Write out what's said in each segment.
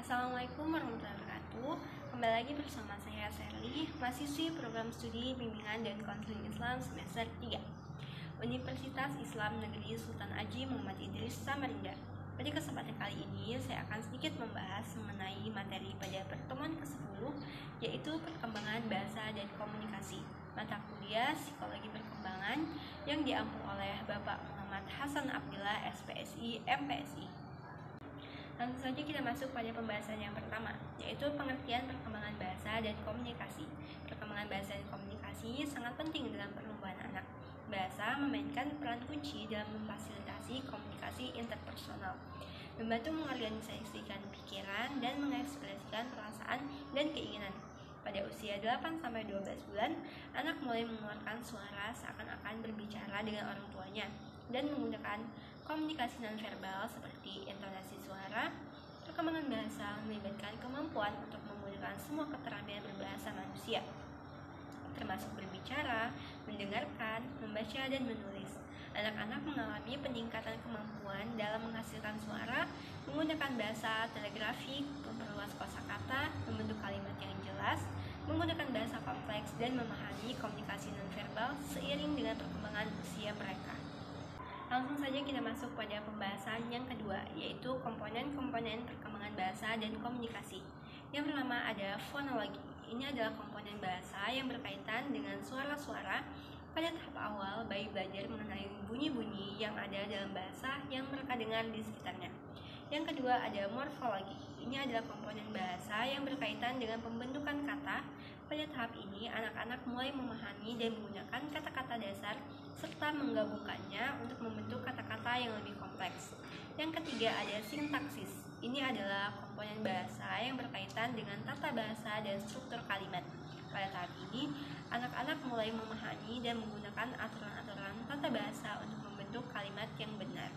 Assalamualaikum warahmatullahi wabarakatuh. Kembali lagi bersama saya Sherly, mahasiswi program studi bimbingan dan konseling Islam semester 3 Universitas Islam Negeri Sultan Haji Muhammad Idris Samarinda. Pada kesempatan kali ini saya akan sedikit membahas mengenai materi pada pertemuan ke-10, yaitu perkembangan bahasa dan komunikasi, mata kuliah psikologi perkembangan yang diampu oleh Bapak Muhammad Hasan Abdillah SPSI MPSI. Langsung saja kita masuk pada pembahasan yang pertama, yaitu pengertian perkembangan bahasa dan komunikasi. Perkembangan bahasa dan komunikasi sangat penting dalam pertumbuhan anak. Bahasa memainkan peran kunci dalam memfasilitasi komunikasi interpersonal, membantu mengorganisasikan pikiran dan mengekspresikan perasaan dan keinginan. Pada usia 8-12 bulan, anak mulai mengeluarkan suara seakan-akan berbicara dengan orang tuanya dan menggunakan komunikasi nonverbal seperti intonasi suara. Perkembangan bahasa melibatkan kemampuan untuk menggunakan semua keterampilan berbahasa manusia, termasuk berbicara, mendengarkan, membaca, dan menulis. Anak-anak mengalami peningkatan kemampuan dalam menghasilkan suara, menggunakan bahasa telegrafik, memperluas kosakata, membentuk kalimat yang jelas, menggunakan bahasa kompleks, dan memahami komunikasi nonverbal seiring dengan perkembangan usia mereka. Langsung saja kita masuk pada pembahasan yang kedua, yaitu komponen-komponen perkembangan bahasa dan komunikasi. Yang pertama ada fonologi. Ini adalah komponen bahasa yang berkaitan dengan suara-suara pada tahap awal bayi belajar mengenai bunyi-bunyi yang ada dalam bahasa yang mereka dengar di sekitarnya. Yang kedua ada morfologi. Ini adalah komponen bahasa yang berkaitan dengan pembentukan kata. Pada tahap ini, anak-anak mulai memahami dan menggunakan kata-kata dasar serta menggabungkannya untuk membentuk kata-kata yang lebih kompleks. Yang ketiga ada sintaksis. Ini adalah komponen bahasa yang berkaitan dengan tata bahasa dan struktur kalimat. Pada tahap ini, anak-anak mulai memahami dan menggunakan aturan-aturan tata bahasa untuk membentuk kalimat yang benar.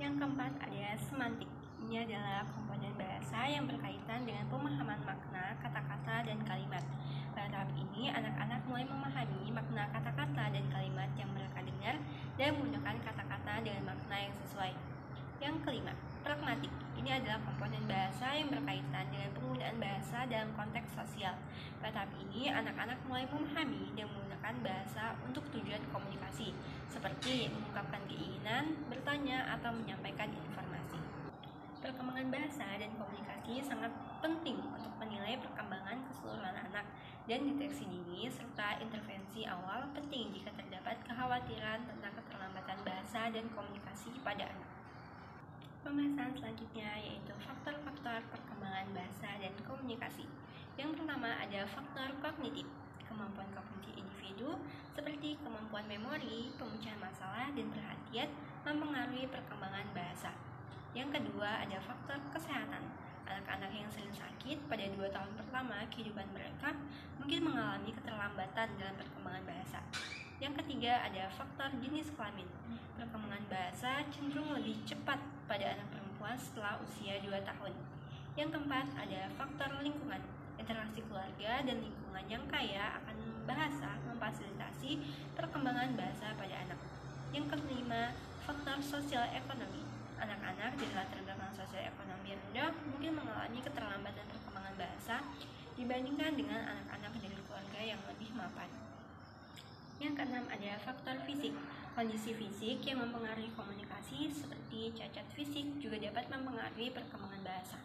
Yang keempat ada semantik. Ini adalah komponen bahasa yang berkaitan dengan pemahaman makna, kata-kata, dan kalimat. Pada tahap ini, anak-anak mulai memahami makna kata-kata dan kalimat yang mereka dengar dan menggunakan kata-kata dengan makna yang sesuai. Yang kelima, pragmatik. Ini adalah komponen bahasa yang berkaitan dengan penggunaan bahasa dalam konteks sosial. Pada tahap ini, anak-anak mulai memahami dan menggunakan bahasa untuk tujuan komunikasi, seperti mengungkapkan keinginan, bertanya, atau menyampaikan informasi. Perkembangan bahasa dan komunikasi sangat penting untuk menilai perkembangan keseluruhan anak, dan deteksi dini serta intervensi awal penting jika terdapat kekhawatiran tentang keterlambatan bahasa dan komunikasi pada anak. Pembahasan selanjutnya yaitu faktor-faktor perkembangan bahasa dan komunikasi. Yang pertama ada faktor kognitif. Kemampuan kognitif individu seperti kemampuan memori, pemecahan masalah, dan perhatian mempengaruhi perkembangan bahasa. Yang kedua ada faktor kesehatan. Anak-anak yang sering sakit pada 2 tahun pertama kehidupan mereka mungkin mengalami keterlambatan dalam perkembangan bahasa. Yang ketiga ada faktor jenis kelamin. Perkembangan bahasa cenderung lebih cepat pada anak perempuan setelah usia 2 tahun. Yang keempat ada faktor lingkungan. Interaksi keluarga dan lingkungan yang kaya akan bahasa memfasilitasi perkembangan bahasa pada anak. Yang kelima, faktor sosial ekonomi. Anak-anak di latar belakang sosial ekonomi rendah mungkin mengalami keterlambatan perkembangan bahasa dibandingkan dengan anak-anak dari keluarga yang lebih mapan. Yang keenam ada faktor fisik. Kondisi fisik yang mempengaruhi komunikasi seperti cacat fisik juga dapat mempengaruhi perkembangan bahasa.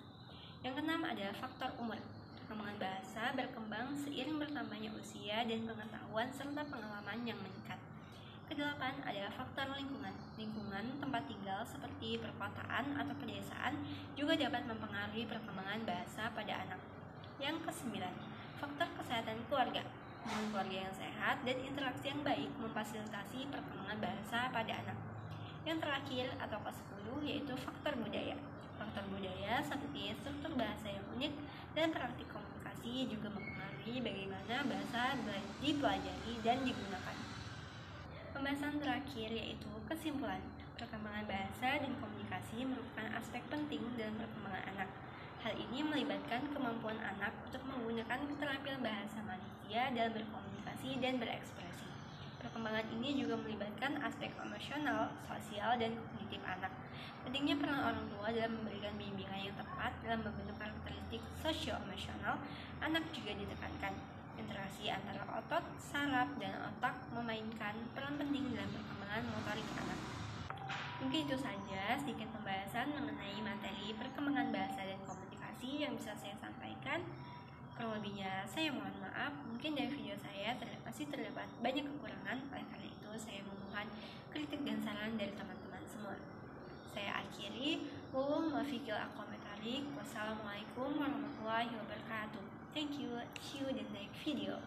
Yang keenam ada faktor umur. Perkembangan bahasa berkembang seiring bertambahnya usia dan pengetahuan serta pengalaman yang meningkat. Kedelapan ada faktor lingkungan. Lingkungan tempat tinggal seperti perkotaan atau pedesaan juga dapat mempengaruhi perkembangan bahasa pada anak. Yang kesembilan, faktor kesehatan keluarga. Hubungan keluarga yang sehat dan interaksi yang baik memfasilitasi perkembangan bahasa pada anak. Yang terakhir atau ke-10 yaitu faktor budaya. Faktor budaya seperti struktur bahasa yang unik dan praktik komunikasi juga mempengaruhi bagaimana bahasa dipelajari dan digunakan. Pembahasan terakhir yaitu kesimpulan. Perkembangan bahasa dan komunikasi merupakan aspek penting dalam perkembangan anak. Hal ini melibatkan kemampuan anak untuk menggunakan keterampilan bahasa manusia dalam berkomunikasi dan berekspresi. Perkembangan ini juga melibatkan aspek emosional, sosial, dan kognitif anak. Pentingnya peran orang tua dalam memberikan bimbingan yang tepat dalam membentuk karakteristik sosio-emosional anak juga ditekankan. Interaksi antara otot, saraf, dan otak memainkan peran penting dalam perkembangan motorik anak. Mungkin itu saja sedikit pembahasan mengenai materi perkembangan bahasa dan komunikasi yang bisa saya sampaikan. Kurang lebihnya saya mohon maaf. Mungkin dari video saya masih terdapat banyak kekurangan. Oleh karena itu saya memohon kritik dan saran dari teman-teman semua. Saya akhiri. Wassalamualaikum warahmatullahi wabarakatuh. Thank you. See you in the next video.